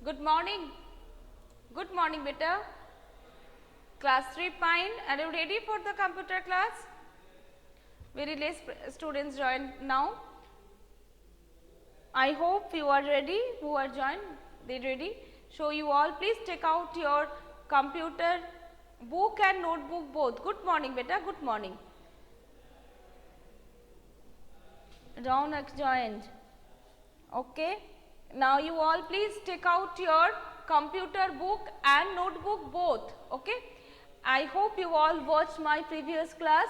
Good morning. Good morning, beta. Class 3 fine. Are you ready for the computer class? Very less students join now. I hope you are ready. Who are joined? They ready? So you all please take out your computer book and notebook both. Good morning, beta. Good morning. Raunak joined. Okay. Now you all please take out your computer book and notebook both. Okay. I hope you all watched my previous class.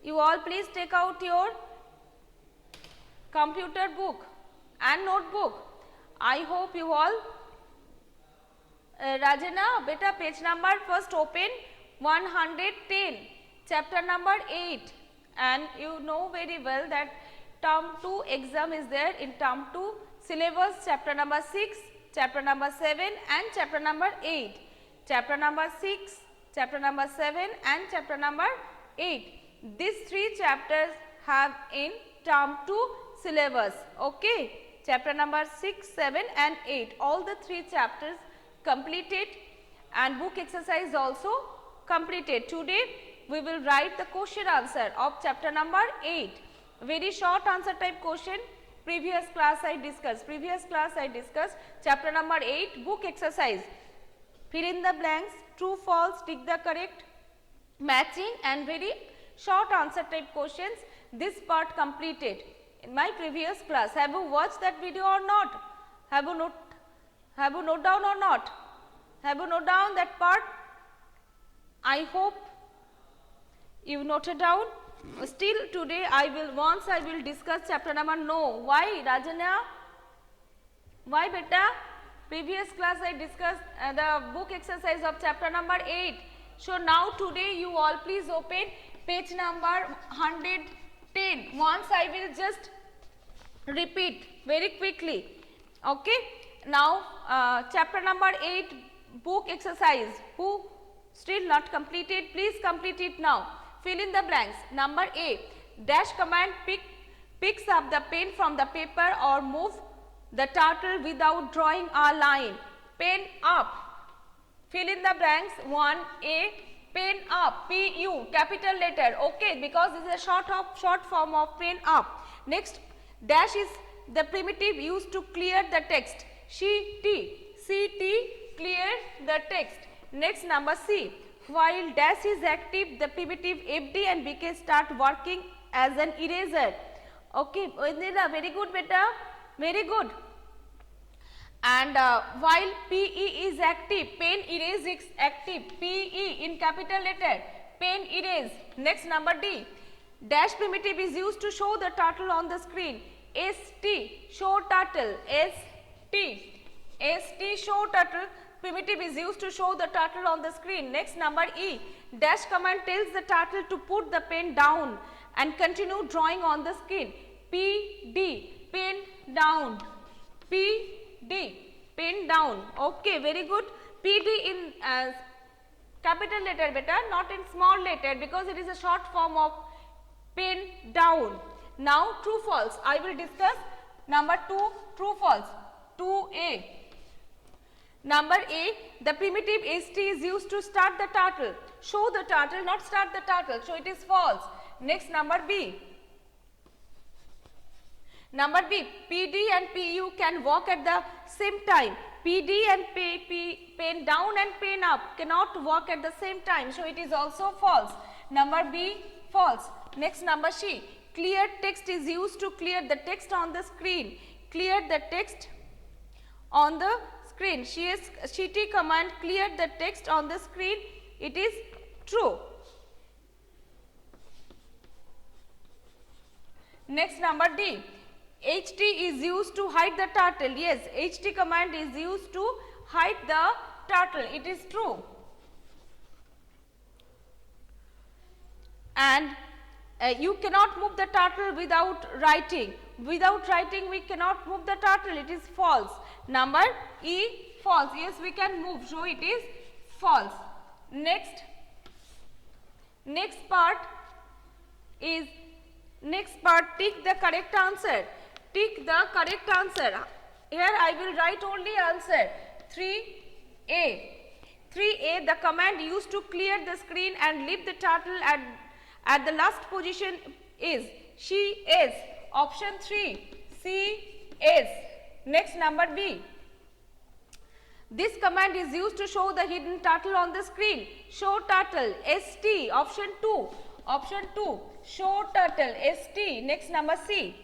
You all please take out your computer book and notebook. I hope you all Rajana, beta, page number first open 110, chapter number 8, and you know very well that term 2 exam is there. In term 2 syllabus chapter number 6, chapter number 7 and chapter number 8. Chapter number 6, chapter number 7 and chapter number 8. These 3 chapters have in term 2 syllabus. Okay. Chapter number 6, 7 and 8. All the 3 chapters completed and book exercise also completed. Today we will write the question answer of chapter number 8. Very short answer type question. Previous class I discussed. Chapter number 8 book exercise. Fill in the blanks, true, false, tick the correct, matching and very short answer type questions. This part completed in my previous class. Have you watched that video or not? Have you note down or not? Have you note down that part? I hope you noted down. Still today I will discuss chapter number no. Why Rajana? Why beta? Previous class I discussed the book exercise of chapter number 8. So now today you all please open page number 110. Once I will just repeat very quickly. Okay. Now chapter number 8 book exercise. Who still not completed, please complete it now. Fill in the blanks. Number A, dash command picks up the pen from the paper or move the turtle without drawing a line. Pen up. Fill in the blanks. 1A, pen up, P-U, capital letter. Okay, because this is a short form of pen up. Next, dash is the primitive used to clear the text. CT, clear the text. Next, number C, while dash is active, the primitive FD and BK start working as an eraser. Okay, very good beta, very good. And while PE is active, pen erase is active, PE in capital letter, pen erase. Next, number D, dash primitive is used to show the turtle on the screen. ST, show turtle, ST, show turtle, primitive is used to show the turtle on the screen. Next, number E, dash command tells the turtle to put the pen down and continue drawing on the screen. PD, pen down, PD, pen down. Okay, very good. PD in capital letter beta, not in small letter, because it is a short form of pen down. Now, true false. I will discuss number 2, true false. 2A. Number A, the primitive ST is used to start the turtle. Show the turtle, not start the turtle. So, it is false. Next, number B. Number B, PD and PU can walk at the same time. PD and pen down and pen up cannot walk at the same time. So, it is also false. Number B, false. Next, number C, clear text is used to clear the text on the screen. Clear the text on the screen. CT command clear the text on the screen. It is true. Next, number D, HT is used to hide the turtle. Yes, HT command is used to hide the turtle. It is true. And you cannot move the turtle without writing. Without writing we cannot move the turtle. It is false. Number E, false. Yes, we can move. So, it is false. Next part is tick the correct answer. Tick the correct answer. Here I will write only answer. 3A. 3A, the command used to clear the screen and leave the turtle at the last position is she is. Option 3, C is. Next, number B. This command is used to show the hidden turtle on the screen. Show turtle, ST. Option 2. Option 2, show turtle, ST. Next, number C.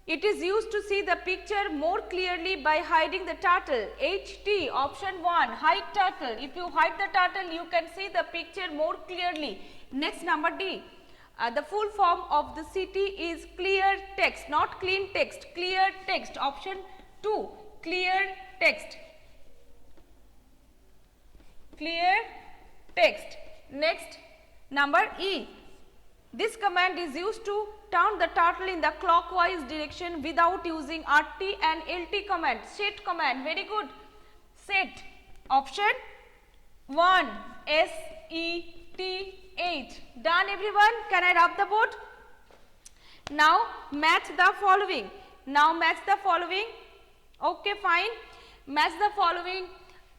It is used to see the picture more clearly by hiding the turtle. HT. Option 1, hide turtle. If you hide the turtle, you can see the picture more clearly. Next, number D. The full form of the city is clear text, not clean text. Clear text. Option 2, clear text. Clear text. Next, number E. This command is used to turn the turtle in the clockwise direction without using RT and LT command. Set command. Very good. Set. Option 1, SET. Done, everyone? Can I rub the board? Now match the following. Okay, fine. Match the following.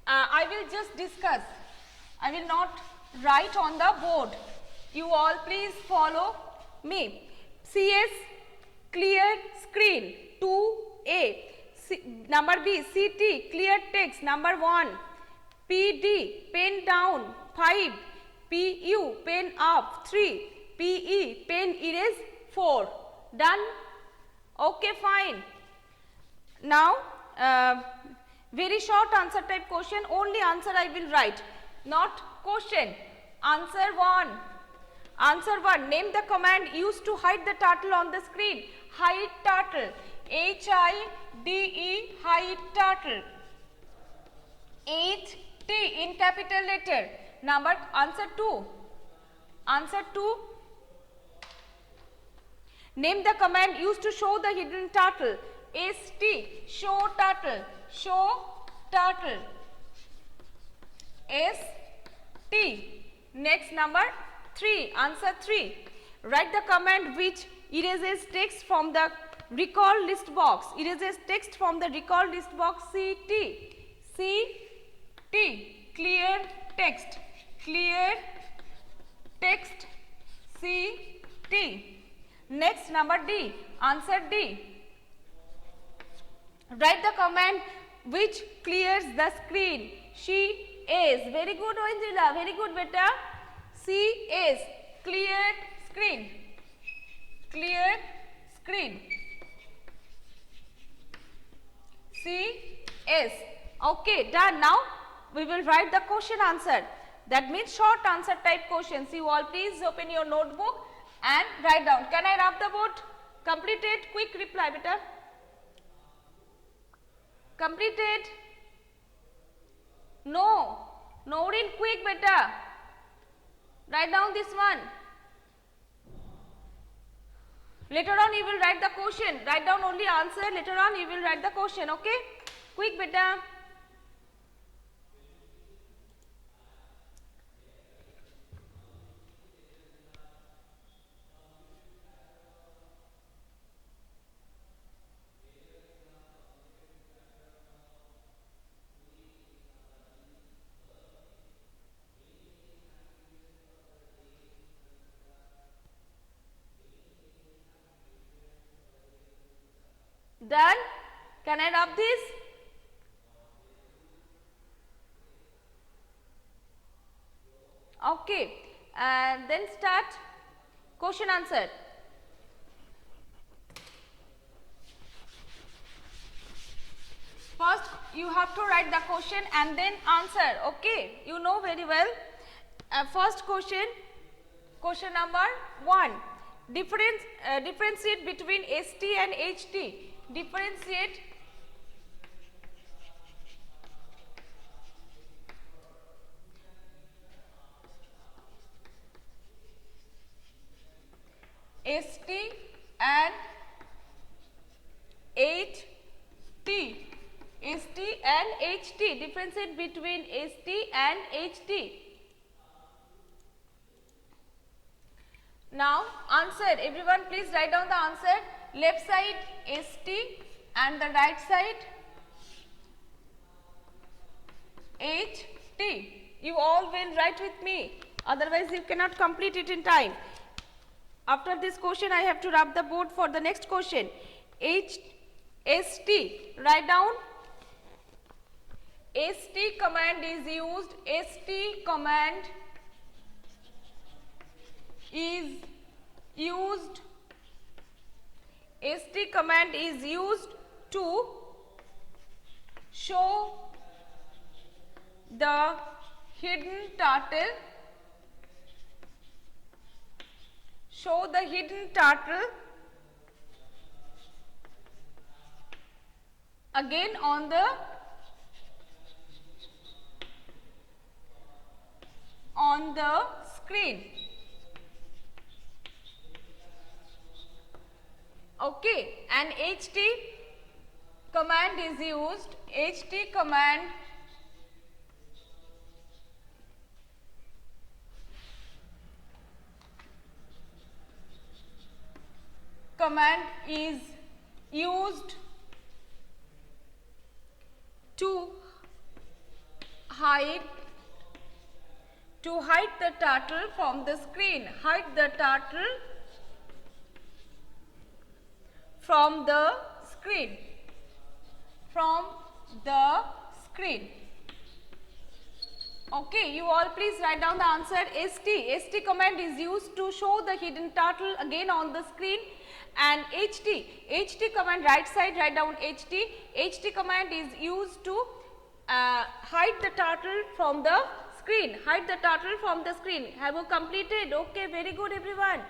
I will just discuss. I will not write on the board. You all please follow me. CS, clear screen. 2A. Number B, CT, clear text. Number 1. PD, pen down. 5. PU, pen up. 3. PE, pen erase. 4. Done? Okay, fine. Now, very short answer type question. Only answer I will write, not question. Answer 1. Answer 1. Name the command used to hide the turtle on the screen. Hide turtle. HIDE, hide turtle. HT in capital letter. Number answer 2. Answer 2. Name the command used to show the hidden turtle. ST, show turtle. Show turtle. ST. Next, number 3. Answer 3. Write the command which erases text from the recall list box. Erases text from the recall list box. CT. CT. Clear text. Clear text. CT. Next, number D. Answer D. Write the command which clears the screen. She is. Very good, Angela. Very good, beta. C is. Cleared screen. Cleared screen. C is. Okay, done. Now we will write the question answer. That means short answer type questions. You all please open your notebook and write down. Can I rub the board? Completed. Quick reply, beta. Completed? No. Norin, quick, beta. Write down this one. Later on you will write the question. Write down only answer. Later on you will write the question. Okay? Quick, beta. Done? Can I rub this? Okay, and then start question answer. First you have to write the question and then answer. Okay, you know very well. First question number 1. Differentiate between ST and HT. Differentiate ST and HT. ST and HT. Differentiate between ST and HT. Now answer, everyone please write down the answer. Left side ST and the right side HT. You all will write with me, otherwise you cannot complete it in time. After this question I have to rub the board for the next question. ST, write down. ST command is used. ST command is used. ST command is used to show the hidden turtle. Show the hidden turtle again on the screen. Okay, and HT command is used. HT command is used to hide the turtle from the screen. Hide the turtle from the screen. Okay, you all please write down the answer. ST command is used to show the hidden turtle again on the screen. And HT command, right side write down HT command is used to hide the turtle from the screen. Hide the turtle from the screen. Have you completed? Okay, very good everyone.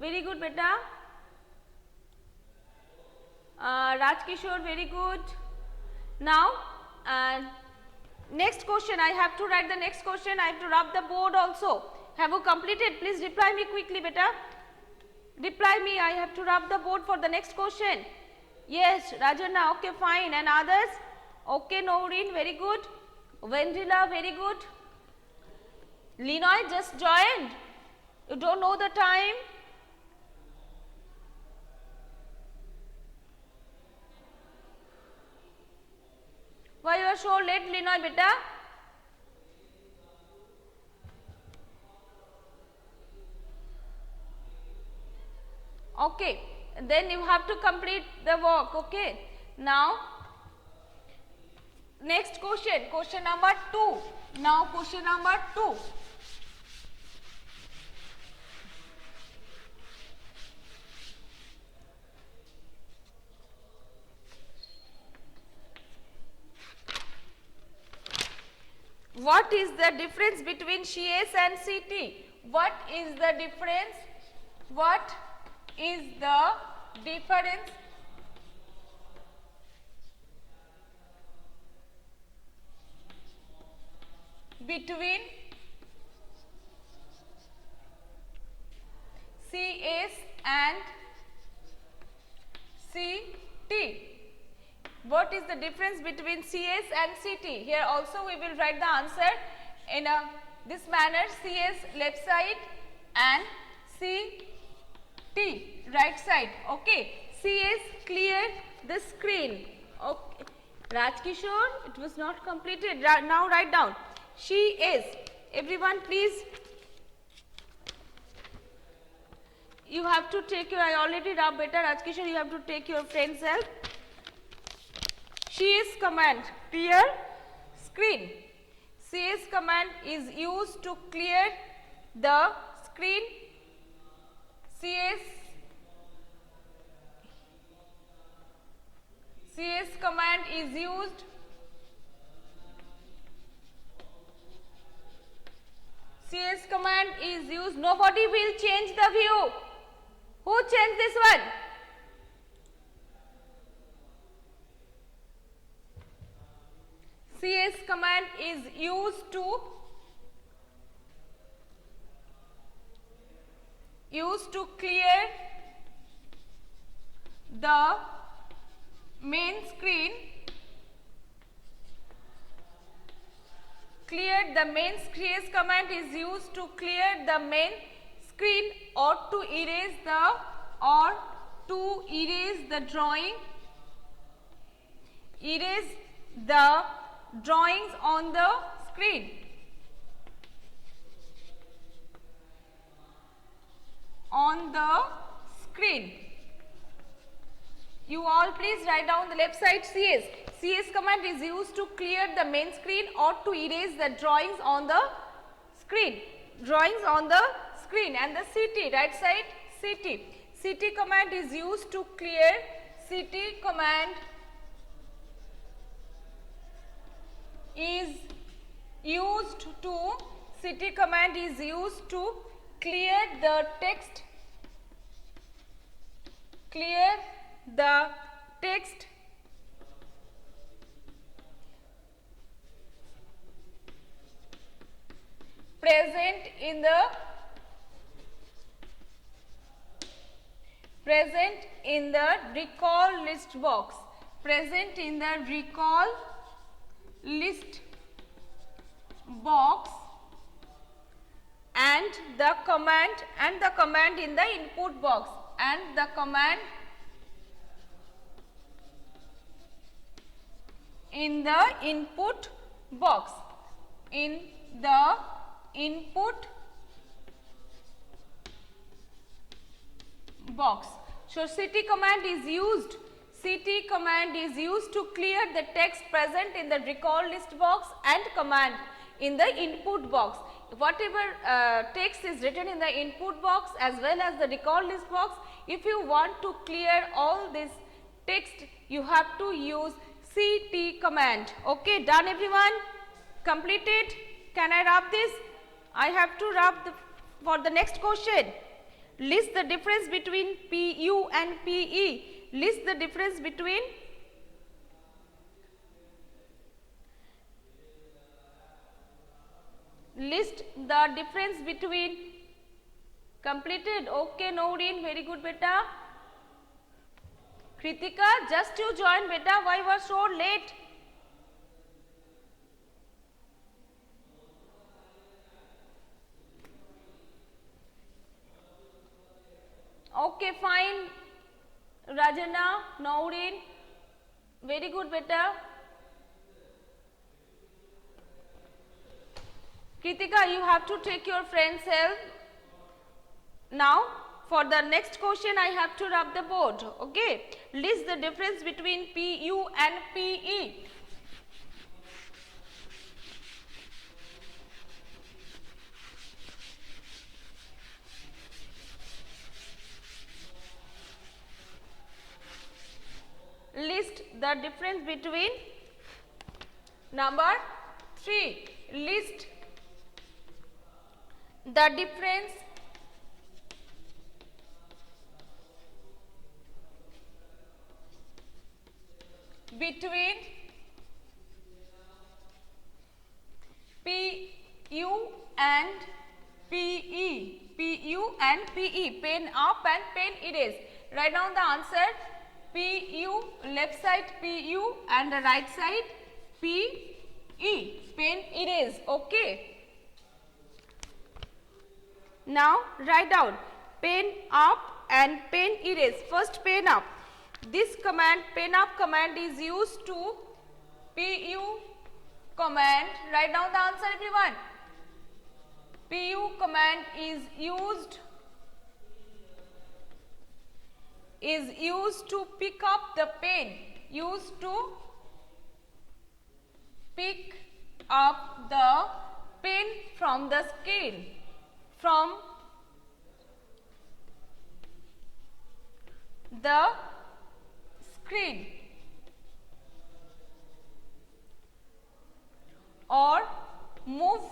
Very good beta. Raj Kishore, very good. Now next question, I have to write the next question. I have to rub the board also. Have you completed? Please reply me quickly beta. Reply me, I have to rub the board for the next question. Yes, Rajana, okay, fine. And others? Okay, Noreen, very good. Vendrila, very good. Linoy just joined. You don't know the time. Why you are so late, Linoy, beta? Okay, then you have to complete the work. Okay, now next question, question number 2. Now question number 2. What is the difference between CS and CT? What is the difference? What is the difference between CS and CT? What is the difference between CS and CT? Here also we will write the answer in this manner. CS left side and CT right side. Okay, CS clear the screen. Okay, Raj Kishore, it was not completed. Now write down. She is. Everyone please. You have to take your, I already rub better, Raj Kishore, you have to take your friend's help. CS command, clear screen. CS command is used to clear the screen. CS command is used Nobody will change the view. Who changed this one? CS command is used to clear the main screen clear the main CS command is used to clear the main screen or to erase the drawing, erase the drawings on the screen. On the screen. You all please write down the left side CS. CS command is used to clear the main screen or to erase the drawings on the screen. Drawings on the screen. And the CT, right side CT. CT command is used to clear, CT command is used to, CT command is used to clear the text, clear the text present in the recall list box, present in the recall list box, and the command in the input box, and the command in the input box, in the input box. So CT command is used, CT command is used to clear the text present in the recall list box and command in the input box. Whatever text is written in the input box as well as the recall list box, if you want to clear all this text, you have to use CT command. Okay, done everyone? Completed? Can I rub this? I have to rub for the next question. List the difference between PU and PE. List the difference between completed. Okay, Noureen, very good beta. Kritika, just you joined beta, why you are so late? Okay, fine. Rajana, Noureen, very good beta. Kritika, you have to take your friend's help. Now, for the next question, I have to rub the board. Okay, list the difference between PU and PE. List the difference between number 3. List the difference between PU and PE. PU and PE. Pen up and pen erase. Write down the answer. PU, left side PU and the right side PE. Pen erase. Okay. Now write down pen up and pen erase. First pen up. This command, pen up command is used to PU command. Write down the answer everyone. PU command is used to pick up the pen. Used to pick up the pen from the screen. From the screen, or move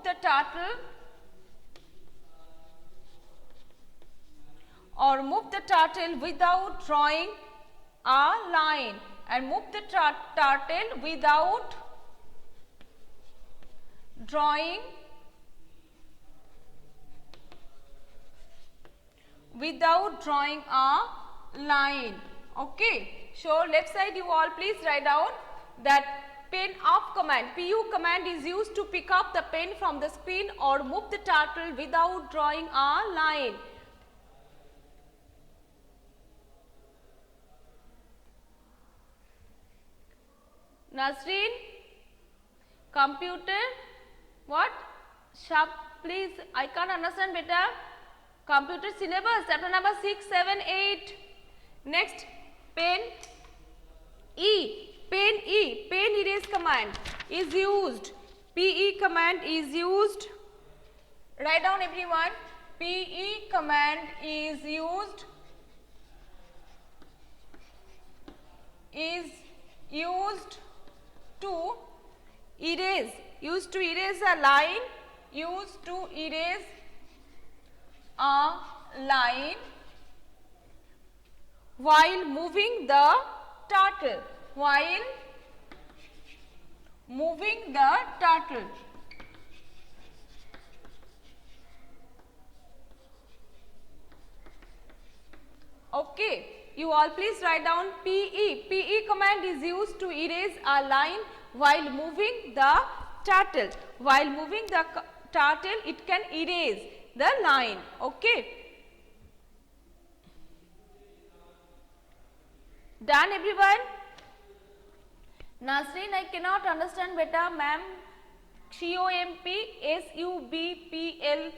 the turtle without drawing a line, and move the turtle without drawing a line. Okay, so left side you all please write down that pen up command. PU command is used to pick up the pen from the screen or move the turtle without drawing a line. Nasreen, computer, what? Sharp, please, I can't understand better. Computer syllabus, chapter number 6, 7, 8. Next, pen pen erase command is used. PE command is used. Write down everyone. PE command is used. To erase. Used to erase a line. Used to erase a line while moving the turtle. While moving the turtle. Okay, you all please write down PE. PE command is used to erase a line while moving the turtle. While moving the turtle, it can erase the line. Okay. Done everyone? Nasreen, I cannot understand better, ma'am. COMP, SUBPL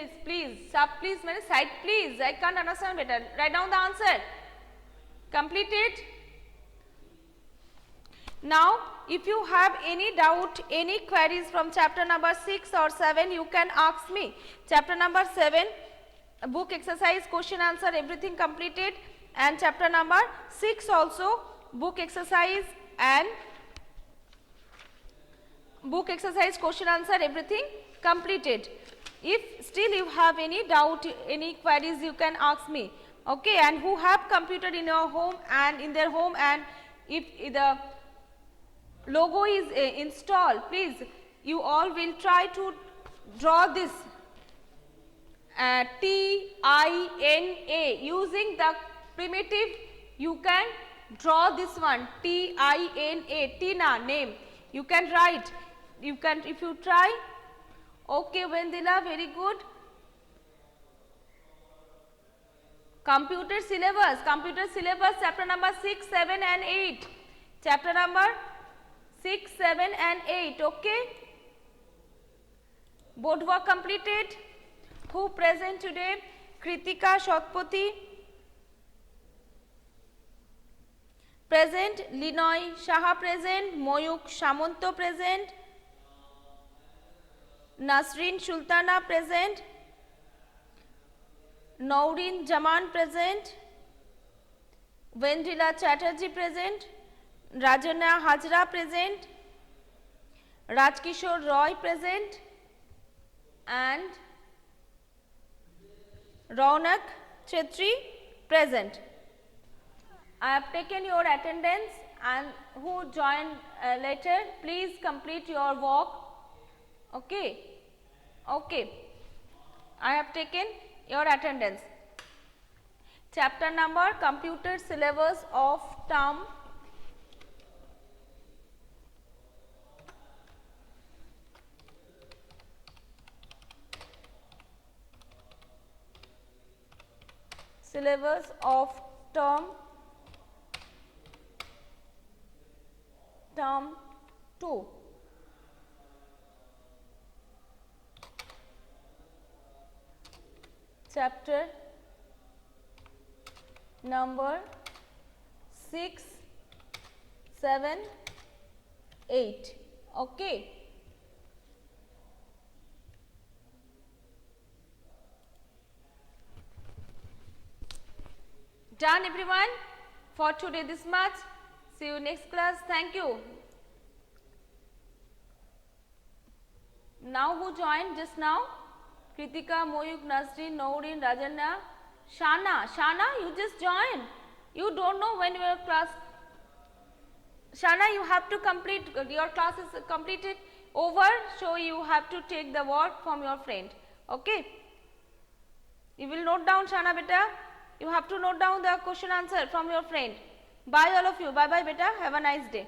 is please. Sub please, means side please. I can't understand better. Write down the answer. Complete it. Now, if you have any doubt, any queries from chapter number 6 or 7, you can ask me. Chapter number 7, book exercise, question answer, everything completed. And chapter number 6 also, book exercise and book exercise, question answer, everything completed. If still you have any doubt, any queries, you can ask me. Okay, and who have computer in your home and in their home, and if the logo is installed, please you all will try to draw this TINA using the primitive. You can draw this one TINA, Tina name. You can write. You can, if you try. Okay, Vendila, very good. Computer syllabus, chapter number 6, 7 and 8. Chapter number 6, 7 and 8, okay. Board work completed. Who present today? Kritika Shatpati. Present. Linoy Shaha present. Moyuk Shamanto present. Nasreen Sultana present. Naurin Jaman present. Vendrila Chatterjee present. Rajana Hajra present. Rajkishore Roy present. And Raunak Chetri present. I have taken your attendance, and who joined later, please complete your work. Okay. Okay. I have taken your attendance. Chapter number computer syllabus of term term 2. Chapter number 6, 7, 8. Okay. Done everyone? For today this much. See you next class. Thank you. Now who joined just now? Kritika, Moyuk, Nasreen, Naurin, Rajanna, Shana. Shana, you just joined. You don't know when your class. Shana, you have to complete, your class is completed over, so you have to take the work from your friend. Okay. You will note down, Shana beta. You have to note down the question answer from your friend. Bye all of you. Bye bye beta. Have a nice day.